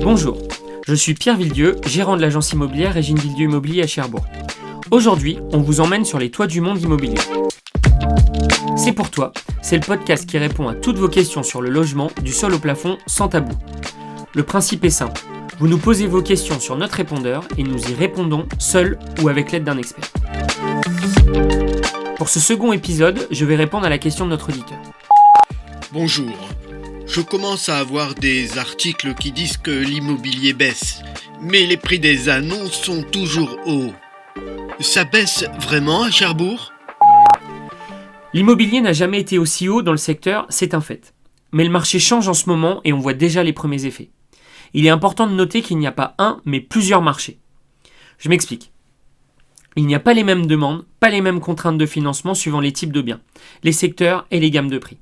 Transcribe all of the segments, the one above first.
Bonjour, je suis Pierre Villedieu, gérant de l'agence immobilière Régine Villedieu Immobilier à Cherbourg. Aujourd'hui, on vous emmène sur les toits du monde immobilier. C'est pour toi, c'est le podcast qui répond à toutes vos questions sur le logement, du sol au plafond, sans tabou. Le principe est simple, vous nous posez vos questions sur notre répondeur et nous y répondons seul ou avec l'aide d'un expert. Pour ce second épisode, je vais répondre à la question de notre auditeur. Bonjour, je commence à avoir des articles qui disent que l'immobilier baisse, mais les prix des annonces sont toujours hauts. Ça baisse vraiment à Cherbourg ? L'immobilier n'a jamais été aussi haut dans le secteur, c'est un fait. Mais le marché change en ce moment et on voit déjà les premiers effets. Il est important de noter qu'il n'y a pas un, mais plusieurs marchés. Je m'explique. Il n'y a pas les mêmes demandes, pas les mêmes contraintes de financement suivant les types de biens, les secteurs et les gammes de prix.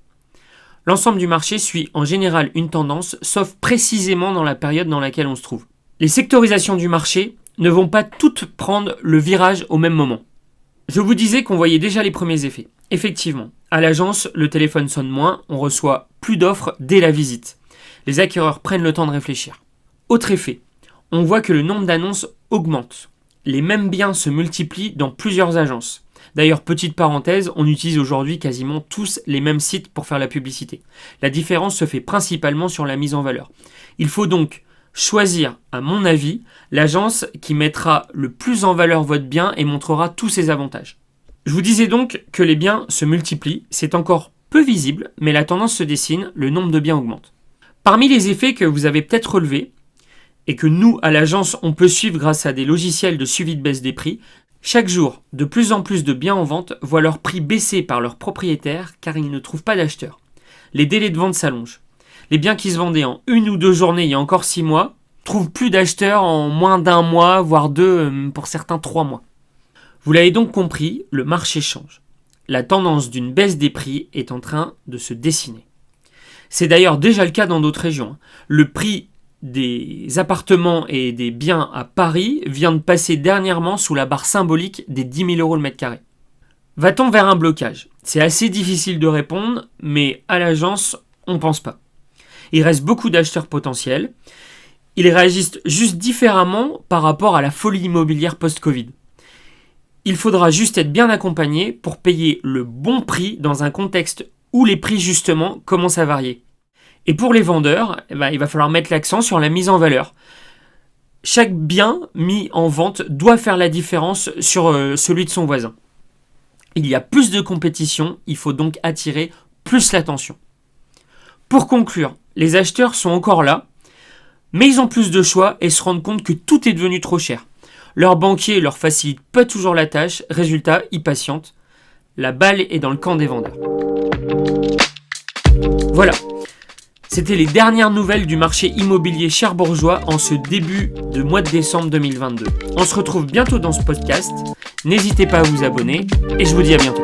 L'ensemble du marché suit en général une tendance, sauf précisément dans la période dans laquelle on se trouve. Les sectorisations du marché ne vont pas toutes prendre le virage au même moment. Je vous disais qu'on voyait déjà les premiers effets. Effectivement, à l'agence, le téléphone sonne moins, on reçoit plus d'offres dès la visite. Les acquéreurs prennent le temps de réfléchir. Autre effet, on voit que le nombre d'annonces augmente. Les mêmes biens se multiplient dans plusieurs agences. D'ailleurs, petite parenthèse, on utilise aujourd'hui quasiment tous les mêmes sites pour faire la publicité. La différence se fait principalement sur la mise en valeur. Il faut donc choisir, à mon avis, l'agence qui mettra le plus en valeur votre bien et montrera tous ses avantages. Je vous disais donc que les biens se multiplient, c'est encore peu visible, mais la tendance se dessine, le nombre de biens augmente. Parmi les effets que vous avez peut-être relevés, et que nous, à l'agence, on peut suivre grâce à des logiciels de suivi de baisse des prix, chaque jour, de plus en plus de biens en vente voient leur prix baisser par leurs propriétaires car ils ne trouvent pas d'acheteurs. Les délais de vente s'allongent. Les biens qui se vendaient en 1 ou 2 journées il y a encore 6 mois trouvent plus d'acheteurs en moins d'1 mois, voire 2, pour certains 3 mois. Vous l'avez donc compris, le marché change. La tendance d'une baisse des prix est en train de se dessiner. C'est d'ailleurs déjà le cas dans d'autres régions. Le prix des appartements et des biens à Paris vient de passer dernièrement sous la barre symbolique des 10 000 € le mètre carré. Va-t-on vers un blocage ? C'est assez difficile de répondre, mais à l'agence, on ne pense pas. Il reste beaucoup d'acheteurs potentiels. Ils réagissent juste différemment par rapport à la folie immobilière post-Covid. Il faudra juste être bien accompagné pour payer le bon prix dans un contexte où les prix justement commencent à varier. Et pour les vendeurs, il va falloir mettre l'accent sur la mise en valeur. Chaque bien mis en vente doit faire la différence sur celui de son voisin. Il y a plus de compétition, il faut donc attirer plus l'attention. Pour conclure, les acheteurs sont encore là, mais ils ont plus de choix et se rendent compte que tout est devenu trop cher. Leur banquier leur facilite pas toujours la tâche, résultat, ils patientent. La balle est dans le camp des vendeurs. Voilà. C'était les dernières nouvelles du marché immobilier cherbourgeois en ce début de mois de décembre 2022. On se retrouve bientôt dans ce podcast. N'hésitez pas à vous abonner et je vous dis à bientôt.